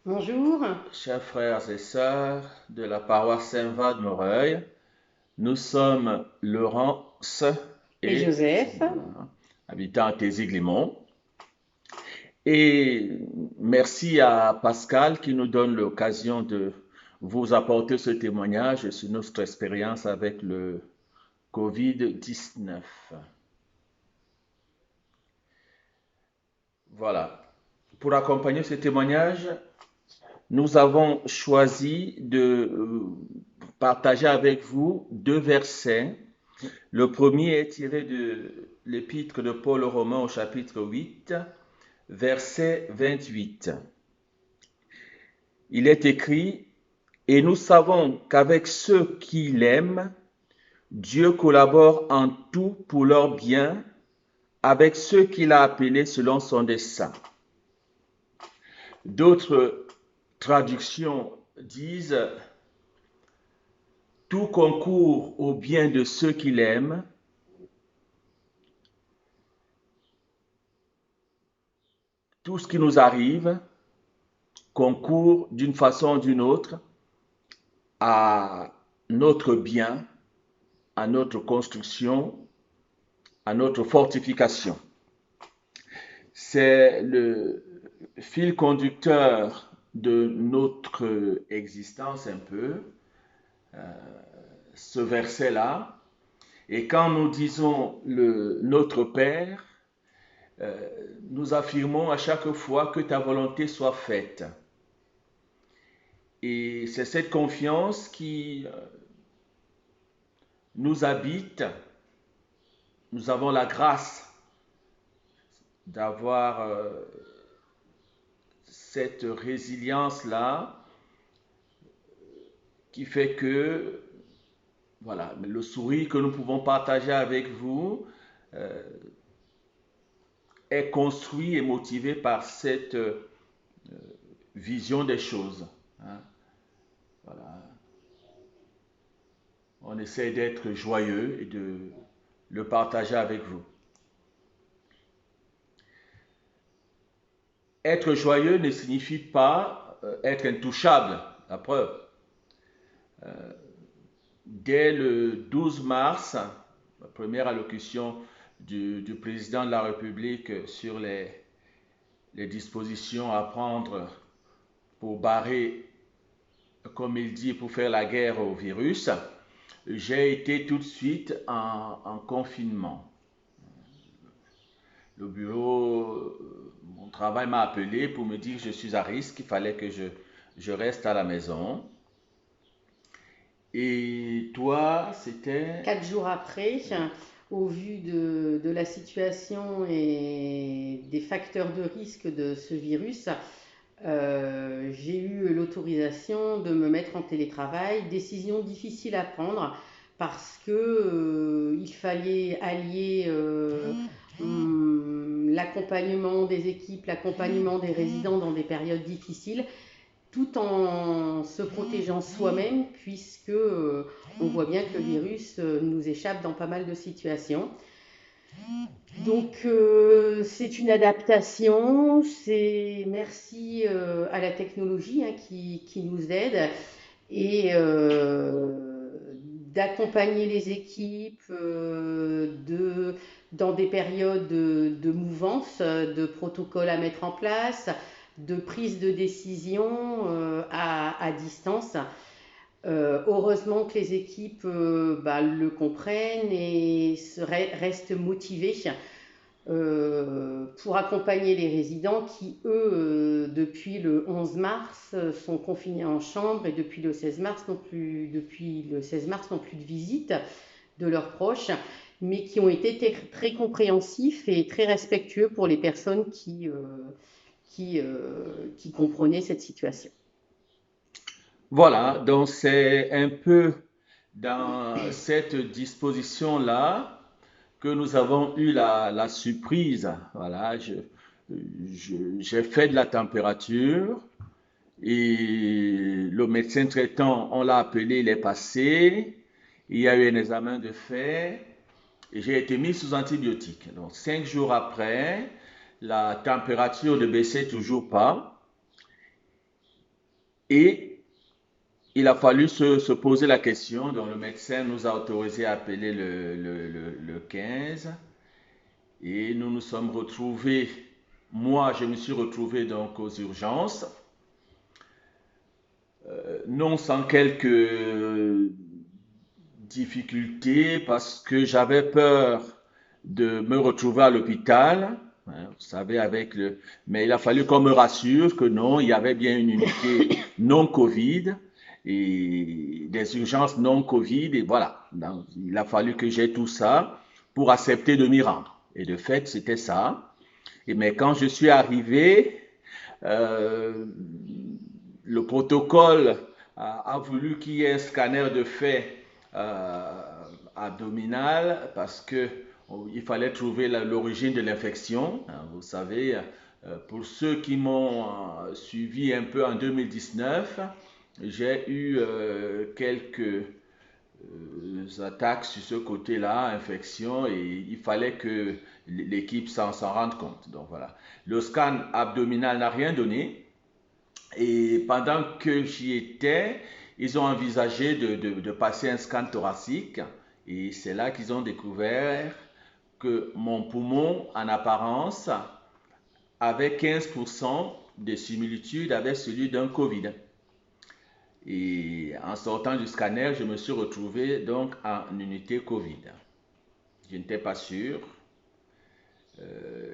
Bonjour. Chers frères et sœurs de la paroisse Saint-Va de Moreuil, nous sommes Laurence Et et Joseph. habitants à Tézig-Limon. Et merci à Pascal qui nous donne l'occasion de vous apporter ce témoignage sur notre expérience avec le Covid-19. Voilà. Pour accompagner ce témoignage, nous avons choisi de partager avec vous deux versets. Le premier est tiré de l'épître de Paul aux Romains au chapitre 8, verset 28. Il est écrit, et nous savons qu'avec ceux qui l'aiment, Dieu collabore en tout pour leur bien, avec ceux qu'il a appelés selon son dessein. D'autres traductions disent, tout concourt au bien de ceux qui l'aiment, tout ce qui nous arrive concourt d'une façon ou d'une autre à notre bien, à notre construction, à notre fortification. C'est le fil conducteur de notre existence un peu, ce verset-là. Et quand nous disons notre Père, nous affirmons à chaque fois que ta volonté soit faite. Et c'est cette confiance qui nous habite. Nous avons la grâce d'avoir cette résilience-là qui fait que, voilà, le sourire que nous pouvons partager avec vous est construit et motivé par cette vision des choses. Hein. Voilà. On essaie d'être joyeux et de le partager avec vous. Être joyeux ne signifie pas être intouchable, la preuve. Dès le 12 mars, la première allocution du président de la République sur les dispositions à prendre pour barrer, comme il dit, pour faire la guerre au virus, j'ai été tout de suite en confinement. Le bureau, mon travail m'a appelé pour me dire que je suis à risque, il fallait que je reste à la maison. Et toi, c'était... 4 jours après, au vu de la situation et des facteurs de risque de ce virus, j'ai eu l'autorisation de me mettre en télétravail. Décision difficile à prendre parce que il fallait allier l'accompagnement des équipes, l'accompagnement des résidents dans des périodes difficiles tout en se protégeant soi-même, puisque on voit bien que le virus nous échappe dans pas mal de situations. Donc c'est une adaptation, c'est merci à la technologie qui nous aide et d'accompagner les équipes dans des périodes de mouvance, de protocoles à mettre en place, de prise de décision à distance. Heureusement que les équipes le comprennent et restent motivées pour accompagner les résidents qui, eux, depuis le 11 mars, sont confinés en chambre et depuis le 16 mars n'ont plus de visite de leurs proches, mais qui ont été très compréhensifs et très respectueux pour les personnes qui comprenaient cette situation. Voilà, donc c'est un peu dans cette disposition-là que nous avons eu la surprise. Voilà, j'ai fait de la température et le médecin traitant, on l'a appelé, il est passé. Il y a eu un examen de fait et j'ai été mis sous antibiotiques. Donc 5 jours après, la température ne baissait toujours pas. Et il a fallu se poser la question. Donc le médecin nous a autorisé à appeler le 15. Et nous nous sommes retrouvés, moi je me suis retrouvé donc aux urgences, non sans quelques difficultés parce que j'avais peur de me retrouver à l'hôpital, hein, vous savez, mais il a fallu qu'on me rassure que non, il y avait bien une unité non Covid et des urgences non Covid, et voilà. Donc, il a fallu que j'aie tout ça pour accepter de m'y rendre. Et de fait, c'était ça. Mais quand je suis arrivé, euh, le protocole a voulu qu'il y ait un scanner de fait euh, abdominal parce que il fallait trouver l'origine de l'infection. Vous savez, pour ceux qui m'ont suivi un peu en 2019, j'ai eu quelques attaques sur ce côté-là, infection, et il fallait que l'équipe s'en rende compte. Donc voilà. Le scan abdominal n'a rien donné. Et pendant que j'y étais, ils ont envisagé de passer un scan thoracique. Et c'est là qu'ils ont découvert que mon poumon, en apparence, avait 15% de similitude avec celui d'un Covid. Et en sortant du scanner, je me suis retrouvé donc en unité Covid. Je n'étais pas sûr.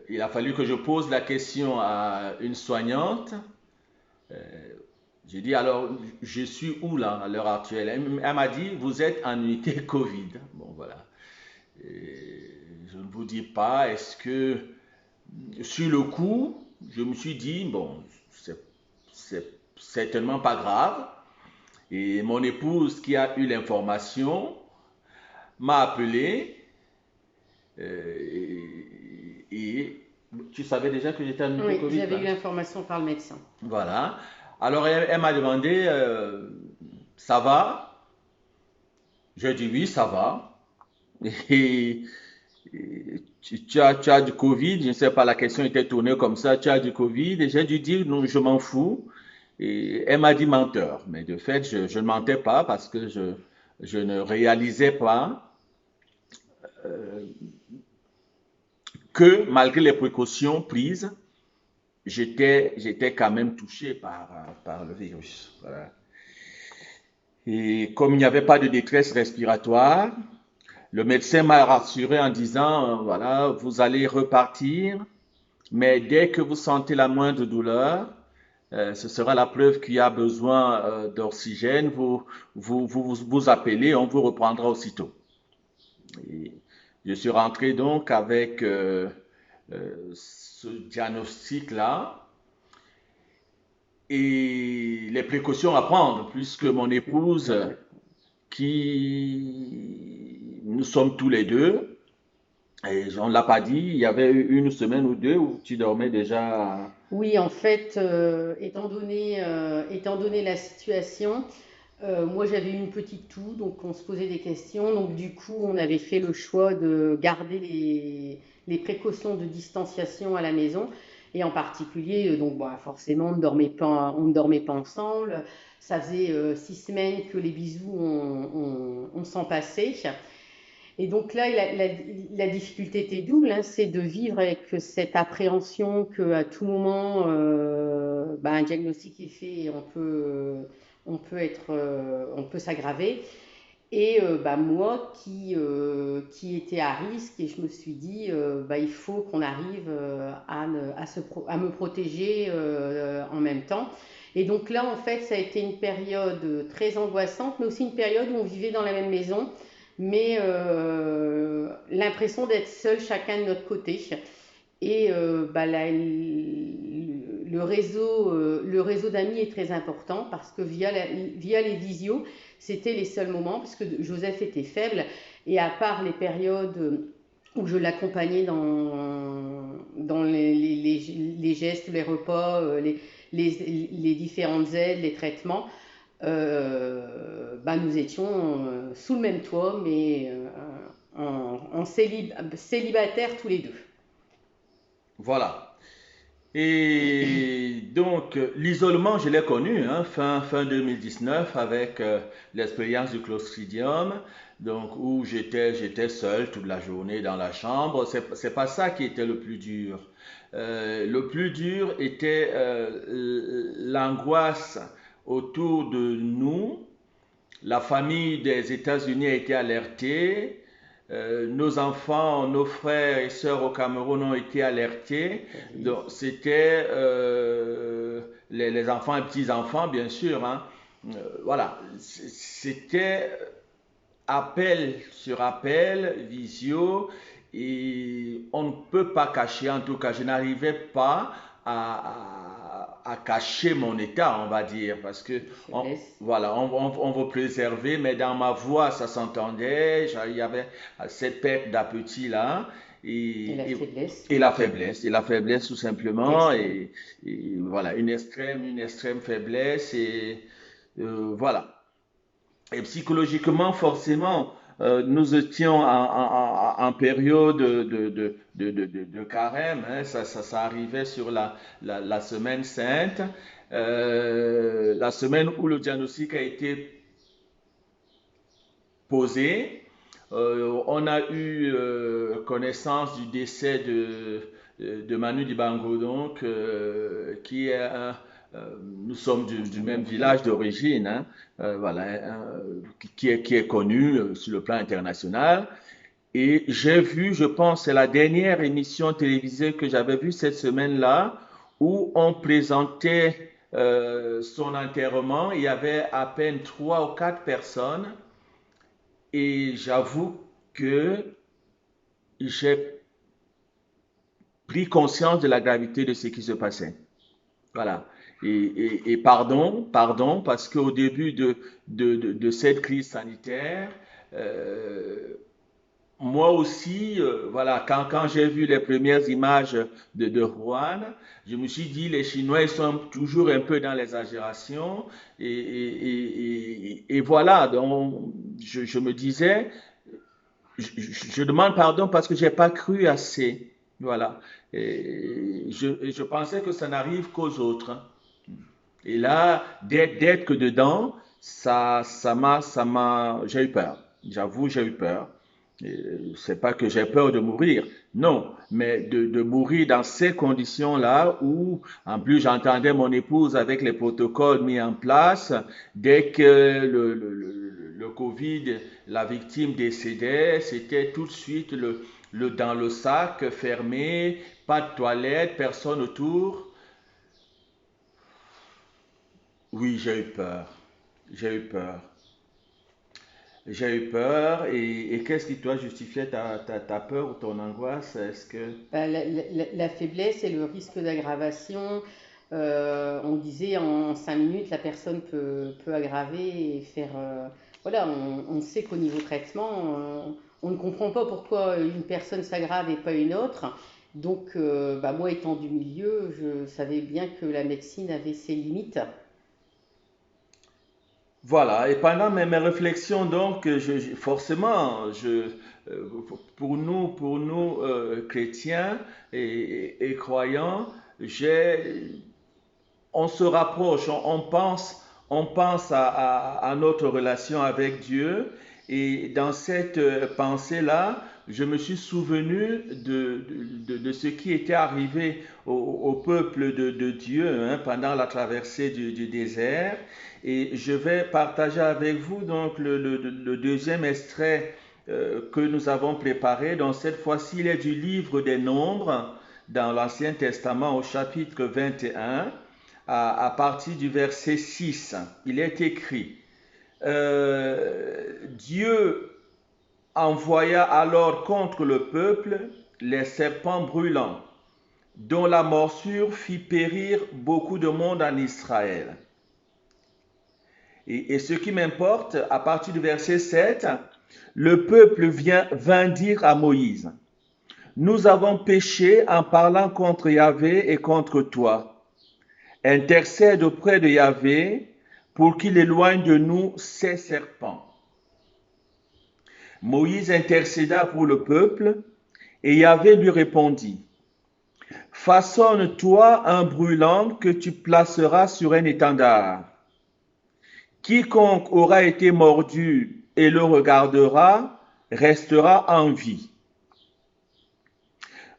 Il a fallu que je pose la question à une soignante. J'ai dit alors, je suis où là à l'heure actuelle? Elle m'a dit, vous êtes en unité Covid. Bon voilà. Et je ne vous dis pas, est-ce que sur le coup, je me suis dit, bon, c'est certainement pas grave. Et mon épouse qui a eu l'information m'a appelé et tu savais déjà que j'étais en unité Oui, Covid, j'avais hein? eu l'information par le médecin. Voilà. Alors elle m'a demandé, ça va? J'ai dit oui, ça va. Et, tu as du Covid, je ne sais pas, la question était tournée comme ça, tu as du Covid, et j'ai dû dire non, je m'en fous. Et elle m'a dit menteur, mais de fait, je ne mentais pas parce que je ne réalisais pas que malgré les précautions prises, j'étais quand même touché par le virus. Voilà. Et comme il n'y avait pas de détresse respiratoire, le médecin m'a rassuré en disant, voilà, vous allez repartir, mais dès que vous sentez la moindre douleur, ce sera la preuve qu'il y a besoin d'oxygène, vous appelez, on vous reprendra aussitôt. Et je suis rentré donc avec ce diagnostic-là et les précautions à prendre, puisque mon épouse, qui nous sommes tous les deux, et on ne l'a pas dit, il y avait eu une semaine ou deux où tu dormais déjà. Oui, en fait, étant donné la situation, moi j'avais une petite toux, donc on se posait des questions. Donc du coup, on avait fait le choix de garder les précautions de distanciation à la maison. Et en particulier, donc bah, forcément, on ne dormait pas ensemble. Ça faisait 6 semaines que les bisous, on s'en passait. Et donc là, la difficulté était double, hein, c'est de vivre avec cette appréhension qu'à tout moment, bah, un diagnostic est fait et on peut s'aggraver. Et bah, moi qui était à risque, et je me suis dit, bah, il faut qu'on arrive à me protéger en même temps. Et donc là, en fait, ça a été une période très angoissante, mais aussi une période où on vivait dans la même maison, mais l'impression d'être seul chacun de notre côté. Et bah, le réseau d'amis est très important parce que via les visios, c'était les seuls moments, parce que Joseph était faible, et à part les périodes où je l'accompagnais dans les gestes, les repas, les différentes aides, les traitements, bah, nous étions sous le même toit, mais célibataires tous les deux. Voilà. Et donc, l'isolement, je l'ai connu, hein, fin 2019, avec l'expérience du Clostridium, donc où j'étais seul toute la journée dans la chambre. C'est pas ça qui était le plus dur. Le plus dur était l'angoisse autour de nous. La famille des États-Unis a été alertée. Nos enfants, nos frères et sœurs au Cameroun ont été alertés. Oui. Donc, c'était les enfants et petits-enfants, bien sûr, hein. Voilà, c'était appel sur appel, visio, et on ne peut pas cacher, en tout cas, je n'arrivais pas à cacher mon état, on va dire, parce que De on, faiblesse. voilà, on veut préserver, mais dans ma voix, ça s'entendait, il y avait cette perte d'appétit là, Et la et, et, faiblesse et la faiblesse tout simplement, extrême. et voilà, une extrême faiblesse, et voilà. Et psychologiquement, forcément, nous étions en période de carême, hein, ça arrivait sur la semaine sainte, la semaine où le diagnostic a été posé. On a eu connaissance du décès de Manu Dibango, donc, qui est nous sommes du même village d'origine, hein, voilà, qui est connu sur le plan international. Et j'ai vu, je pense, c'est la dernière émission télévisée que j'avais vue cette semaine-là, où on présentait son enterrement. Il y avait à peine 3 ou 4 personnes. Et j'avoue que j'ai pris conscience de la gravité de ce qui se passait. Voilà. Et pardon, parce qu'au début de cette crise sanitaire, euh, moi aussi, voilà, quand j'ai vu les premières images de Wuhan, je me suis dit, les Chinois, ils sont toujours un peu dans l'exagération. Et voilà, donc je me disais, je demande pardon parce que j'ai pas cru assez. Voilà. Et je pensais que ça n'arrive qu'aux autres, hein. Et là, d'être que dedans, j'ai eu peur. J'avoue, j'ai eu peur. C'est pas que j'ai peur de mourir, non, mais de mourir dans ces conditions-là où, en plus, j'entendais mon épouse avec les protocoles mis en place. Dès que le Covid, la victime décédait, c'était tout de suite dans le sac, fermé, pas de toilette, personne autour. Oui, j'ai eu peur. J'ai eu peur. J'ai eu peur. Et qu'est-ce qui doit justifier ta peur ou ton angoisse? Est-ce que... Bah, la faiblesse et le risque d'aggravation, on disait en 5 minutes, la personne peut aggraver et faire... voilà, on sait qu'au niveau traitement, on ne comprend pas pourquoi une personne s'aggrave et pas une autre. Donc, bah, moi étant du milieu, je savais bien que la médecine avait ses limites. Voilà, et pendant mes réflexions, donc, forcément, pour nous chrétiens et croyants, j'ai on se rapproche, on pense à notre relation avec Dieu. Et dans cette pensée-là, je me suis souvenu de ce qui était arrivé au peuple de Dieu, hein, pendant la traversée du désert. Et je vais partager avec vous donc le deuxième extrait que nous avons préparé. Donc cette fois-ci, il est du livre des Nombres dans l'Ancien Testament au chapitre 21 à partir du verset 6. Il est écrit, Dieu envoya alors contre le peuple les serpents brûlants, dont la morsure fit périr beaucoup de monde en Israël. Et ce qui m'importe, à partir du verset 7, le peuple vint dire à Moïse, nous avons péché en parlant contre Yahvé et contre toi. Intercède auprès de Yahvé pour qu'il éloigne de nous ces serpents. Moïse intercéda pour le peuple et Yahvé lui répondit, façonne-toi un brûlant que tu placeras sur un étendard. Quiconque aura été mordu et le regardera restera en vie.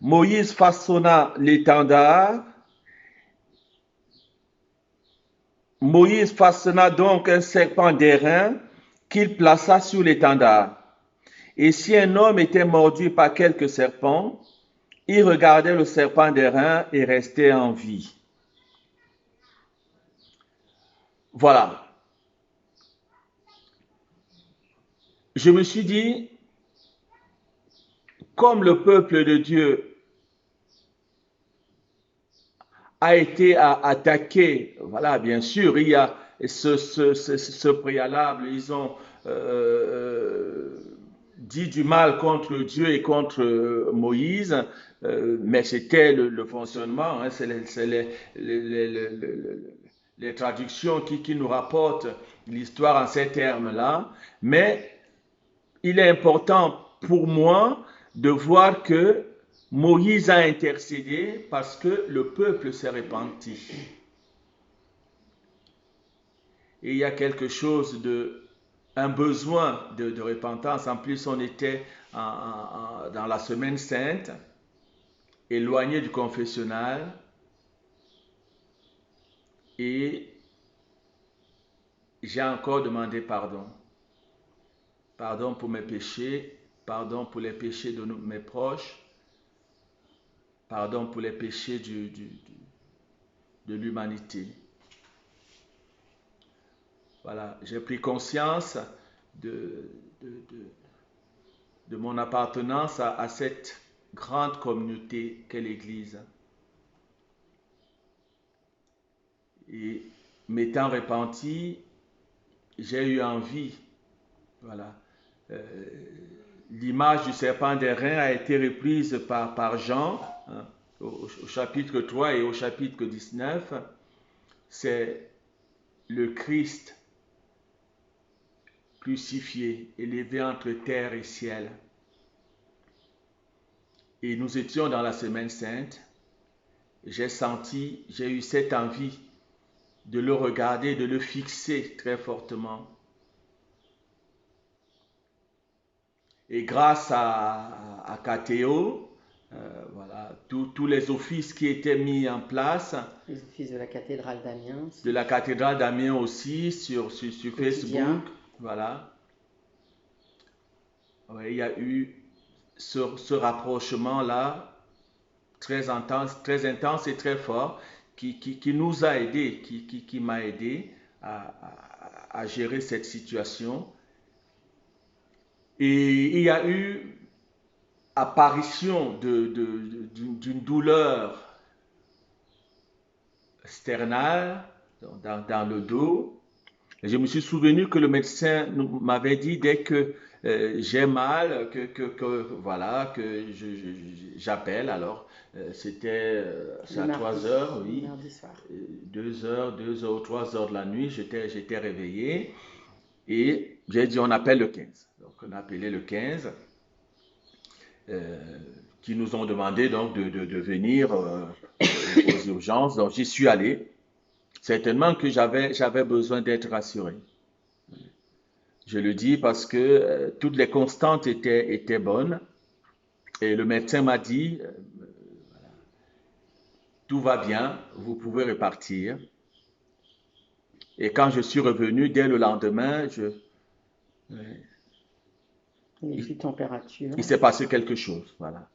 Moïse façonna l'étendard. Moïse façonna donc un serpent d'airain qu'il plaça sur l'étendard. Et si un homme était mordu par quelque serpent, il regardait le serpent d'airain et restait en vie. Voilà. Je me suis dit, comme le peuple de Dieu a été attaqué, voilà, bien sûr, il y a ce préalable, ils ont dit du mal contre Dieu et contre Moïse, mais c'était le fonctionnement, hein, c'est les traductions qui nous rapportent l'histoire en ces termes-là, mais il est important pour moi de voir que Moïse a intercédé parce que le peuple s'est repenti. Et il y a quelque chose un besoin de repentance. En plus, on était dans la semaine sainte, éloigné du confessionnal, et j'ai encore demandé pardon. Pardon pour mes péchés, pardon pour les péchés de mes proches, pardon pour les péchés de l'humanité. Voilà, j'ai pris conscience de mon appartenance à cette grande communauté qu'est l'Église. Et m'étant repenti, j'ai eu envie, voilà. L'image du serpent d'airain a été reprise par Jean, hein, au chapitre 3 et au chapitre 19. C'est le Christ crucifié, élevé entre terre et ciel. Et nous étions dans la semaine sainte. J'ai eu cette envie de le regarder, de le fixer très fortement. Et grâce à Catéo, voilà, tous les offices qui étaient mis en place. Les offices de la cathédrale d'Amiens. De la cathédrale d'Amiens aussi, sur Facebook. Voilà. Ouais, il y a eu ce rapprochement-là, très intense et très fort, qui nous a aidés, qui m'a aidé à gérer cette situation. Et il y a eu apparition d'une douleur sternale dans le dos. Et je me suis souvenu que le médecin m'avait dit dès que j'ai mal, voilà, que j'appelle. Alors, c'était à 3 heures, oui. 2 heures ou 3 heures de la nuit, j'étais réveillé. Et j'ai dit, on appelle le 15. Donc, on a appelé le 15, qui nous ont demandé donc de venir aux urgences. Donc, j'y suis allé. Certainement que j'avais besoin d'être rassuré. Je le dis parce que toutes les constantes étaient bonnes. Et le médecin m'a dit, tout va bien, vous pouvez repartir. Et quand je suis revenu, dès le lendemain, il s'est passé quelque chose. Voilà.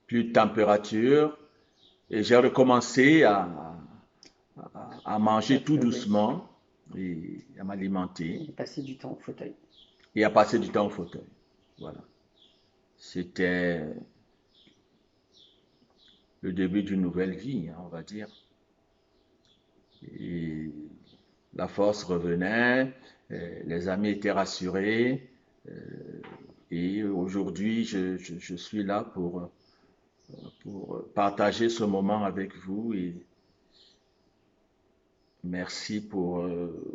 Plus de température. Et j'ai recommencé à manger tout doucement et à m'alimenter. Et passer du temps au fauteuil. Et à passer du temps au fauteuil. Voilà. C'était le début d'une nouvelle vie, hein, on va dire. Et la force revenait, les amis étaient rassurés, et aujourd'hui, je suis là pour partager ce moment avec vous, et merci pour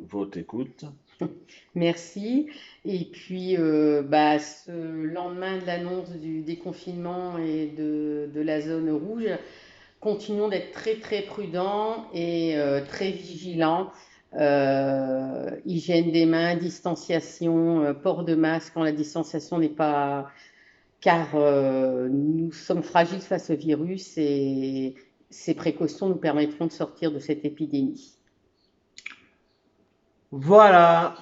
votre écoute. Merci. Et puis, ce lendemain de l'annonce du déconfinement et de la zone rouge, continuons d'être très très prudents et très vigilants. Hygiène des mains, distanciation, port de masque quand la distanciation n'est pas... Car nous sommes fragiles face au virus et ces précautions nous permettront de sortir de cette épidémie. Voilà,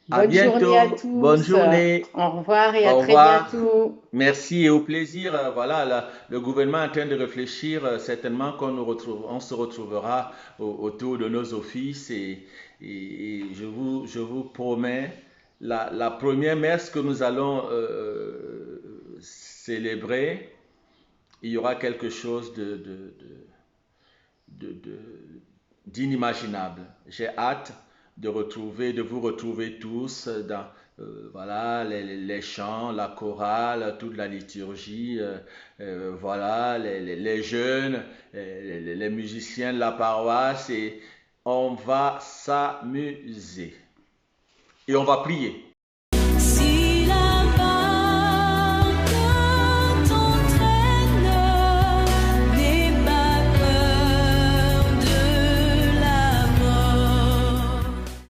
à Bonne journée à bientôt, bonne tous, journée, au revoir et à au très revoir. bientôt. Merci et au plaisir. Voilà, le gouvernement est en train de réfléchir. Certainement on se retrouvera autour de nos offices et je vous promets la première messe que nous allons célébrer. Il y aura quelque chose de- de- d'inimaginable. J'ai hâte de vous retrouver tous dans voilà, les chants, la chorale, toute la liturgie, voilà, les jeunes, les musiciens de la paroisse et on va s'amuser. Et on va prier.